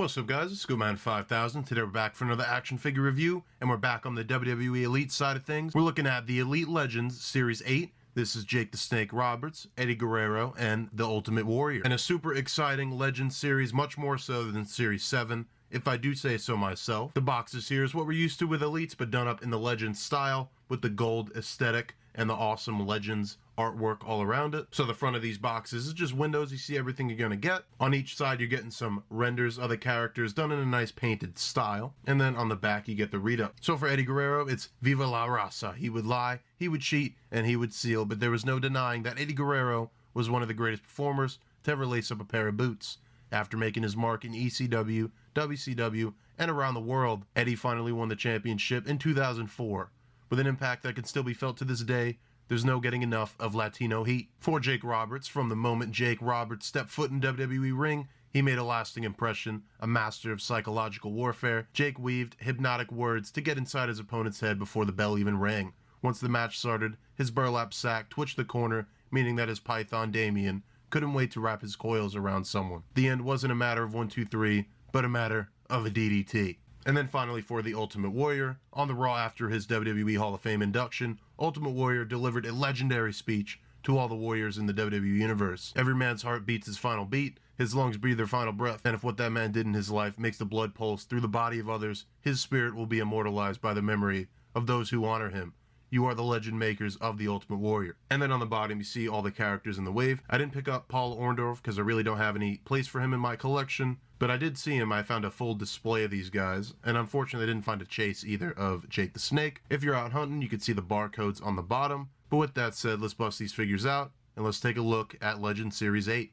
What's up guys, it's Scoopman5000. Today we're back for another action figure review, and we're back on the WWE Elite side of things. We're looking at the Elite Legends Series 8. This is Jake the Snake Roberts, Eddie Guerrero, and the Ultimate Warrior. And a super exciting Legends series, much more so than Series 7, if I do say so myself. The boxes here is what we're used to with Elites, but done up in the Legends style, with the gold aesthetic and the awesome Legends artwork all around it. So the front of these boxes is just windows. You see everything you're gonna get. On each side you're getting some renders of the characters done in a nice painted style, and then on the back you get the read-up. So for Eddie Guerrero, it's Viva la Raza. He would lie, he would cheat, and he would seal, but there was no denying that Eddie Guerrero was one of the greatest performers to ever lace up a pair of boots. After making his mark in ECW, WCW, and around the world, Eddie finally won the championship in 2004. With an impact that can still be felt to this day, there's no getting enough of Latino Heat. For Jake Roberts, from the moment Jake Roberts stepped foot in WWE ring, he made a lasting impression, a master of psychological warfare. Jake weaved hypnotic words to get inside his opponent's head before the bell even rang. Once the match started, his burlap sack twitched the corner, meaning that his python Damien couldn't wait to wrap his coils around someone. The end wasn't a matter of 1, 2, 3, but a matter of a DDT. And then finally for the Ultimate Warrior, on the Raw after his WWE Hall of Fame induction, Ultimate Warrior delivered a legendary speech to all the Warriors in the WWE Universe. Every man's heart beats his final beat, his lungs breathe their final breath, and if what that man did in his life makes the blood pulse through the body of others, his spirit will be immortalized by the memory of those who honor him. You are the legend makers of the Ultimate Warrior. And then on the bottom you see all the characters in the wave. I didn't pick up Paul Orndorff because I really don't have any place for him in my collection, but I did see him. I found a full display of these guys, and unfortunately I didn't find a chase either of Jake the Snake. If you're out hunting, you can see the barcodes on the bottom. But with that said, let's bust these figures out, and let's take a look at Legend Series 8.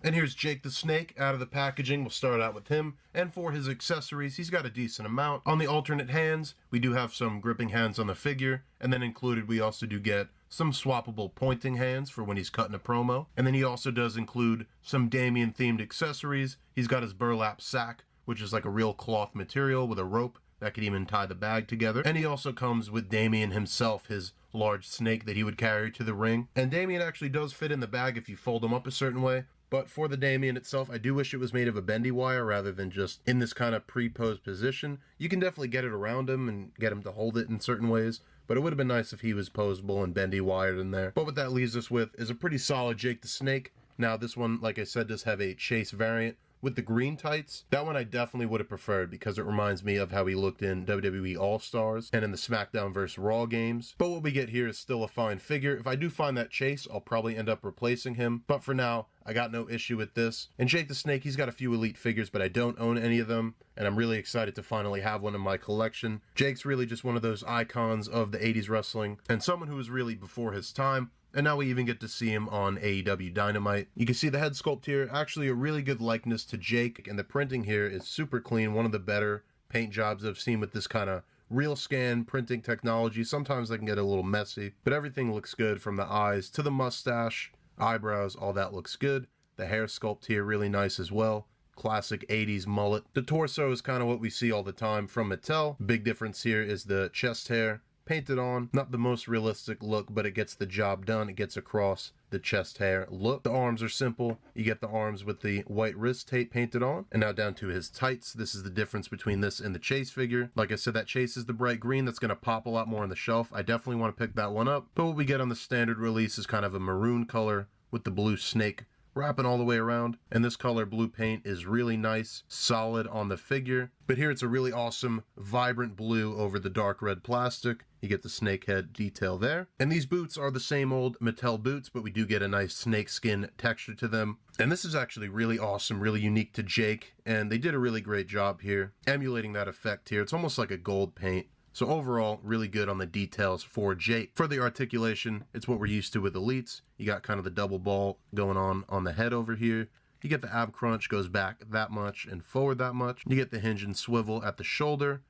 And here's Jake the Snake out of the packaging. We'll start out with him. And for his accessories, he's got a decent amount. On the alternate hands, we do have some gripping hands on the figure. And then included, we also do get some swappable pointing hands for when he's cutting a promo. And then he also does include some Damien themed accessories. He's got his burlap sack, which is like a real cloth material with a rope that could even tie the bag together. And he also comes with Damien himself, his large snake that he would carry to the ring. And Damien actually does fit in the bag if you fold him up a certain way. But for the Damien itself, I do wish it was made of a bendy wire rather than just in this kind of pre-posed position. You can definitely get it around him and get him to hold it in certain ways, but it would have been nice if he was posable and bendy wired in there. But what that leaves us with is a pretty solid Jake the Snake. Now this one, like I said, does have a chase variant with the green tights. That one I definitely would have preferred because it reminds me of how he looked in WWE All-Stars and in the SmackDown vs. Raw games. But what we get here is still a fine figure. If I do find that chase, I'll probably end up replacing him. But for now, I got no issue with this. And Jake the Snake, he's got a few Elite figures, but I don't own any of them. And I'm really excited to finally have one in my collection. Jake's really just one of those icons of the 80s wrestling and someone who was really before his time. And now we even get to see him on AEW Dynamite. You can see the head sculpt here, actually a really good likeness to Jake, and the printing here is super clean, one of the better paint jobs I've seen with this kind of real scan printing technology. Sometimes they can get a little messy, but everything looks good from the eyes to the mustache, eyebrows, all that looks good. The hair sculpt here really nice as well. Classic 80s mullet. The torso is kind of what we see all the time from Mattel. Big difference here is the chest hair. Painted on, not the most realistic look, but it gets the job done. It gets across the chest hair look. The arms are simple. You get the arms with the white wrist tape painted on. And now down to his tights. This is the difference between this and the Chase figure. Like I said, that Chase is the bright green. That's going to pop a lot more on the shelf. I definitely want to pick that one up. But what we get on the standard release is kind of a maroon color with the blue snake wrapping all the way around, and this color blue paint is really nice, solid on the figure. But here it's a really awesome, vibrant blue over the dark red plastic. You get the snake head detail there. And these boots are the same old Mattel boots, but we do get a nice snake skin texture to them. And this is actually really awesome, really unique to Jake, and they did a really great job here, emulating that effect here. It's almost like a gold paint. So overall, really good on the details for Jake. For the articulation, it's what we're used to with Elites. You got kind of the double ball going on the head over here. You get the ab crunch, goes back that much and forward that much. You get the hinge and swivel at the shoulder,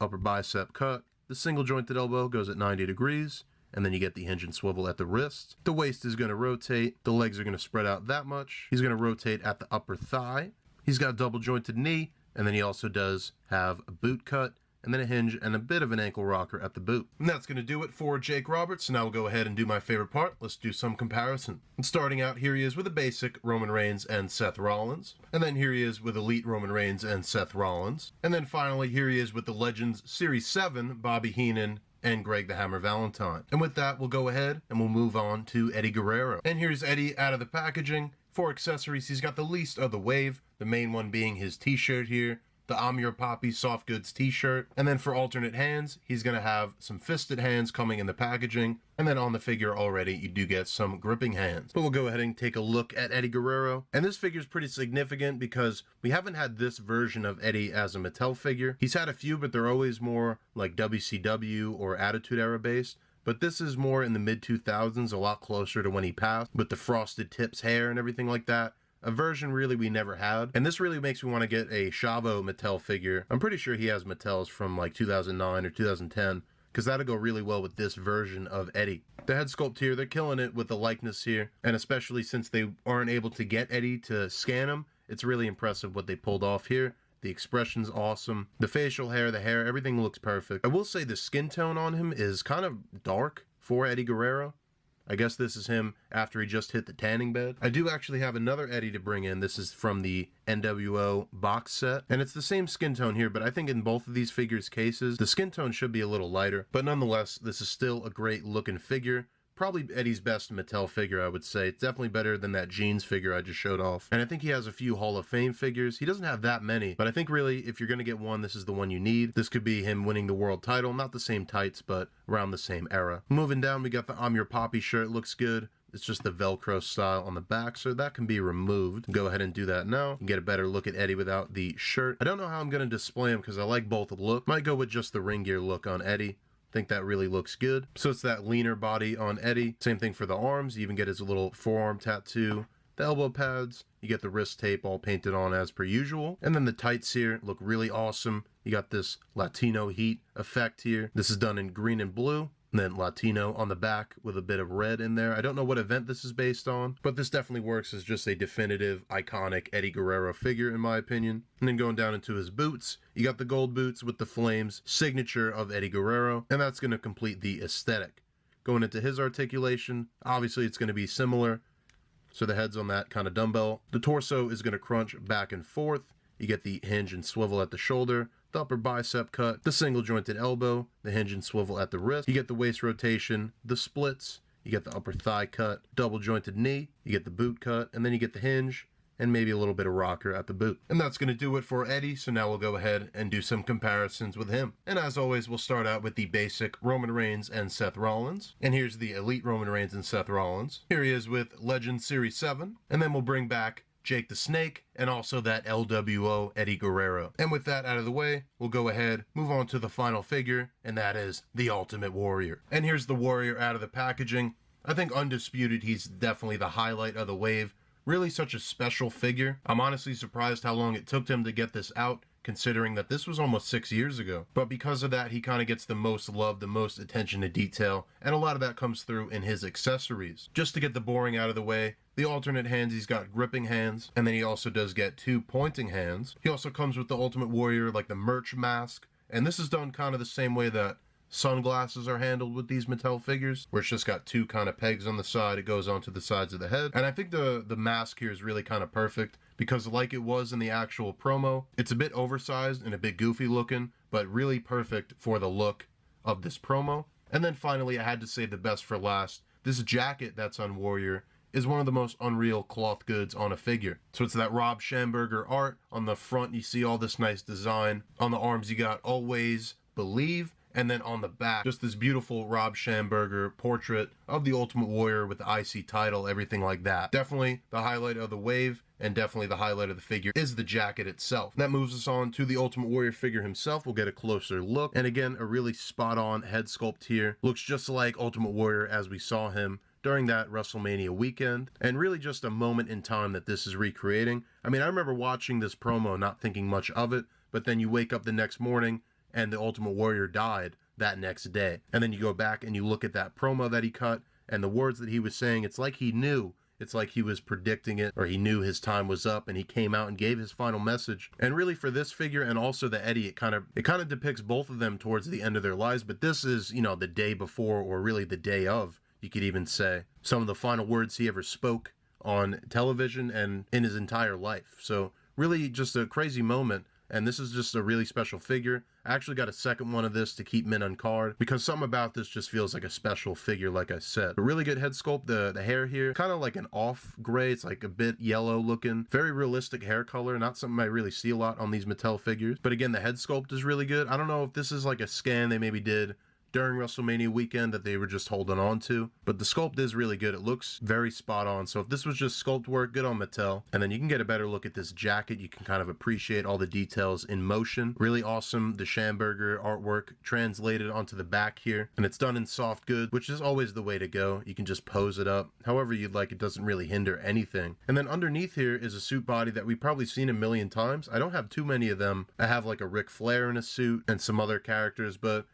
upper bicep cut. The single jointed elbow goes at 90 degrees. And then you get the hinge and swivel at the wrist. The waist is going to rotate. The legs are going to spread out that much. He's going to rotate at the upper thigh. He's got a double jointed knee. And then he also does have a boot cut. and then a hinge and a bit of an ankle rocker at the boot. And that's going to do it for Jake Roberts. So now we'll go ahead and do my favorite part. Let's do some comparison. And starting out, here he is with a basic Roman Reigns and Seth Rollins. And then here he is with Elite Roman Reigns and Seth Rollins. And then finally, here he is with the Legends Series 7, Bobby Heenan and Greg the Hammer Valentine. And with that, we'll go ahead and we'll move on to Eddie Guerrero. And here's Eddie out of the packaging. For accessories, he's got the least of the wave, the main one being his t-shirt here, the I'm Your Poppy soft goods t-shirt. And then for alternate hands, he's going to have some fisted hands coming in the packaging. And then on the figure already, you do get some gripping hands. But we'll go ahead and take a look at Eddie Guerrero. And this figure is pretty significant because we haven't had this version of Eddie as a Mattel figure. He's had a few, but they're always more like WCW or Attitude Era based. But this is more in the mid-2000s, a lot closer to when he passed, with the frosted tips hair and everything like that. A version really we never had. And this really makes me want to get a Chavo Mattel figure. I'm pretty sure he has Mattels from like 2009 or 2010, because that'll go really well with this version of Eddie. The head sculpt here, they're killing it with the likeness here. And especially since they aren't able to get Eddie to scan him, it's really impressive what they pulled off here. The expression's awesome. The facial hair, the hair, everything looks perfect. I will say the skin tone on him is kind of dark for Eddie Guerrero. I guess this is him after he just hit the tanning bed. I do actually have another Eddie to bring in. This is from the NWO box set. And it's the same skin tone here, but I think in both of these figures' cases, the skin tone should be a little lighter. But nonetheless, this is still a great looking figure. Probably Eddie's best Mattel figure, I would say. It's definitely better than that Jeans figure I just showed off. And I think he has a few Hall of Fame figures. He doesn't have that many, but I think really if you're going to get one, this is the one you need. This could be him winning the world title. Not the same tights, but around the same era. Moving down, we got the I'm Your Poppy shirt. Looks good. It's just the Velcro style on the back, so that can be removed. Go ahead and do that now. Get a better look at Eddie without the shirt. I don't know how I'm going to display him because I like both the look. Might go with just the ring gear look on Eddie. Think that really looks good. So it's that leaner body on Eddie. Same thing for the arms. You even get his little forearm tattoo. The elbow pads. You get the wrist tape all painted on as per usual. And then the tights here look really awesome. You got this Latino Heat effect here. This is done in green and blue. And then Latino on the back with a bit of red in there. I don't know what event this is based on, but this definitely works as just a definitive, iconic Eddie Guerrero figure in my opinion. And then going down into his boots, you got the gold boots with the flames, signature of Eddie Guerrero, and that's going to complete the aesthetic. Going into his articulation, obviously it's going to be similar. So the head's on that kind of dumbbell. The torso is going to crunch back and forth. You get the hinge and swivel at the shoulder, the upper bicep cut, the single jointed elbow, the hinge and swivel at the wrist. You get the waist rotation, the splits, you get the upper thigh cut, double jointed knee, you get the boot cut, and then you get the hinge and maybe a little bit of rocker at the boot. And that's going to do it for Eddie, so now we'll go ahead and do some comparisons with him. And as always, we'll start out with the basic Roman Reigns and Seth Rollins. And here's the Elite Roman Reigns and Seth Rollins. Here he is with Legends Series 7. And then we'll bring back Jake the Snake, and also that LWO Eddie Guerrero. And with that out of the way, we'll go ahead, move on to the final figure, and that is the Ultimate Warrior. And here's the Warrior out of the packaging. I think undisputed, he's definitely the highlight of the wave. Really such a special figure. I'm honestly surprised how long it took him to get this out, considering that this was almost 6 years ago. But because of that, he kind of gets the most love, the most attention to detail, and a lot of that comes through in his accessories. Just to get the boring out of the way, the alternate hands, he's got gripping hands, and then he also does get 2 pointing hands. He also comes with the Ultimate Warrior, like the merch mask, and this is done kind of the same way that sunglasses are handled with these Mattel figures, where it's just got 2 kind of pegs on the side. It goes onto the sides of the head. And I think the mask here is really kind of perfect because like it was in the actual promo, it's a bit oversized and a bit goofy looking, but really perfect for the look of this promo. And then finally, I had to save the best for last. This jacket that's on Warrior is one of the most unreal cloth goods on a figure. So it's that Rob Schamberger art. On the front, you see all this nice design. On the arms, you got Always Believe. And then on the back, just this beautiful Rob Schamberger portrait of the Ultimate Warrior with the IC title, everything like that. Definitely the highlight of the wave, and definitely the highlight of the figure is the jacket itself. That moves us on to the Ultimate Warrior figure himself. We'll get a closer look. And again, a really spot-on head sculpt here. Looks just like Ultimate Warrior as we saw him during that WrestleMania weekend, and really just a moment in time that this is recreating. I mean, I remember watching this promo not thinking much of it, but then you wake up the next morning and the Ultimate Warrior died that next day. And then you go back and you look at that promo that he cut and the words that he was saying. It's like he knew It's like he was predicting it, or he knew his time was up, and he came out and gave his final message. And really for this figure and also the Eddie, it kind of depicts both of them towards the end of their lives, but this is, you know, the day before, or really the day of, you could even say. Some of the final words he ever spoke on television and in his entire life. So really just a crazy moment. And this is just a really special figure. I actually got a second one of this to keep mint on card because something about this just feels like a special figure, like I said. A really good head sculpt. The hair here, kind of like an off gray. It's like a bit yellow looking. Very realistic hair color. Not something I really see a lot on these Mattel figures. But again, the head sculpt is really good. I don't know if this is like a scan they maybe did during WrestleMania weekend that they were just holding on to, but the sculpt is really good. It looks very spot on. So if this was just sculpt work, good on Mattel. And then you can get a better look at this jacket. You can kind of appreciate all the details in motion. Really awesome. The Schamberger artwork translated onto the back here, and it's done in soft goods, which is always the way to go. You can just pose it up however you'd like. It doesn't really hinder anything. And then underneath here is a suit body that we've probably seen a million times. I don't have too many of them. I have like a Ric Flair in a suit and some other characters, but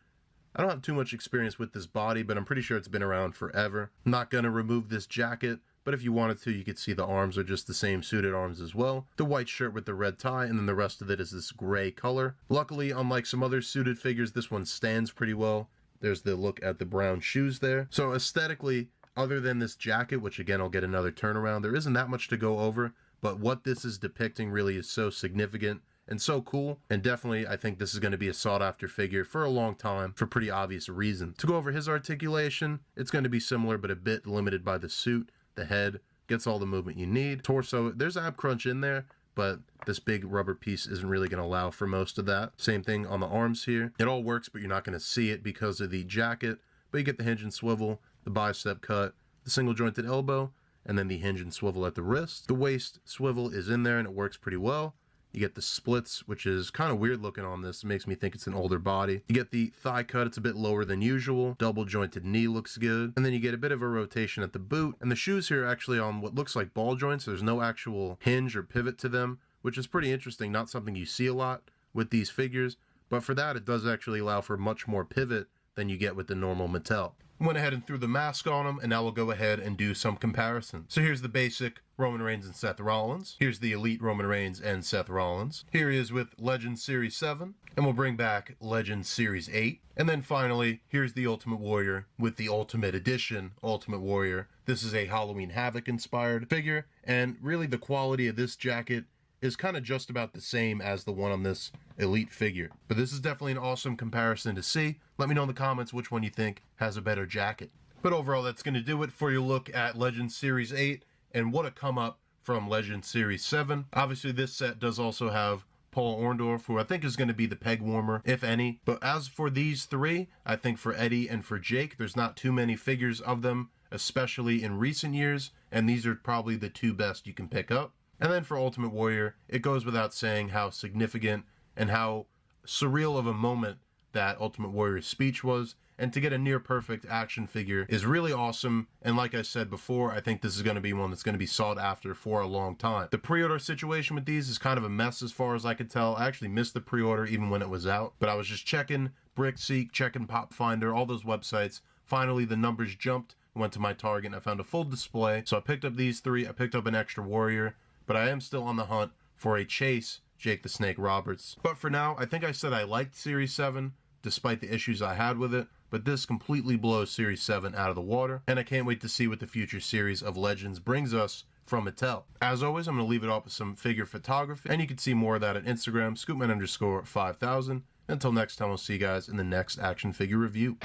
I don't have too much experience with this body, but I'm pretty sure it's been around forever. I'm not going to remove this jacket, but if you wanted to, you could see the arms are just the same suited arms as well. The white shirt with the red tie, and then the rest of it is this gray color. Luckily, unlike some other suited figures, this one stands pretty well. There's the look at the brown shoes there. So aesthetically, other than this jacket, which again, I'll get another turnaround, there isn't that much to go over, but what this is depicting really is so significant and so cool, and definitely I think this is going to be a sought after figure for a long time for pretty obvious reasons. To go over his articulation, it's going to be similar but a bit limited by the suit. The head gets all the movement you need. Torso, there's ab crunch in there, but this big rubber piece isn't really going to allow for most of that. Same thing on the arms here. It all works, but you're not going to see it because of the jacket, but you get the hinge and swivel, the bicep cut, the single jointed elbow, and then the hinge and swivel at the wrist. The waist swivel is in there and it works pretty well. You get the splits, which is kind of weird looking on this. It makes me think it's an older body. You get the thigh cut. It's a bit lower than usual. Double jointed knee looks good. And then you get a bit of a rotation at the boot. And the shoes here are actually on what looks like ball joints. There's no actual hinge or pivot to them, which is pretty interesting. Not something you see a lot with these figures. But for that, it does actually allow for much more pivot than you get with the normal Mattel. Went ahead and threw the mask on them, and now we'll go ahead and do some comparisons. So here's the basic Roman Reigns and Seth Rollins. Here's the Elite Roman Reigns and Seth Rollins. Here he is with Legends Series 7, and we'll bring back Legends Series 8. And then finally, here's the Ultimate Warrior with the Ultimate Edition Ultimate Warrior. This is a Halloween Havoc inspired figure, and really the quality of this jacket is kind of just about the same as the one on this Elite figure. But this is definitely an awesome comparison to see. Let me know in the comments which one you think has a better jacket. But overall, that's going to do it for your look at Legends Series 8 and what a come up from Legends Series 7. Obviously, this set does also have Paul Orndorff, who I think is going to be the peg warmer, if any. But as for these three, I think for Eddie and for Jake, there's not too many figures of them, especially in recent years, and these are probably the two best you can pick up. And then for Ultimate Warrior, it goes without saying how significant and how surreal of a moment that Ultimate Warrior's speech was, and to get a near perfect action figure is really awesome. And like I said before, I think this is going to be one that's going to be sought after for a long time. The pre-order situation with these is kind of a mess as far as I could tell. I actually missed the pre-order even when it was out, but I was just checking BrickSeek, checking Pop Finder, all those websites. Finally, the numbers jumped, went to my Target, and I found a full display. So I picked up these three. I picked up an extra Warrior, but I am still on the hunt for a Chase Jake the Snake Roberts. But for now, I think I said I liked Series 7, despite the issues I had with it, but this completely blows Series 7 out of the water, and I can't wait to see what the future series of Legends brings us from Mattel. As always, I'm going to leave it off with some figure photography, and you can see more of that on Instagram, scoopman_5000. Until next time, we'll see you guys in the next action figure review.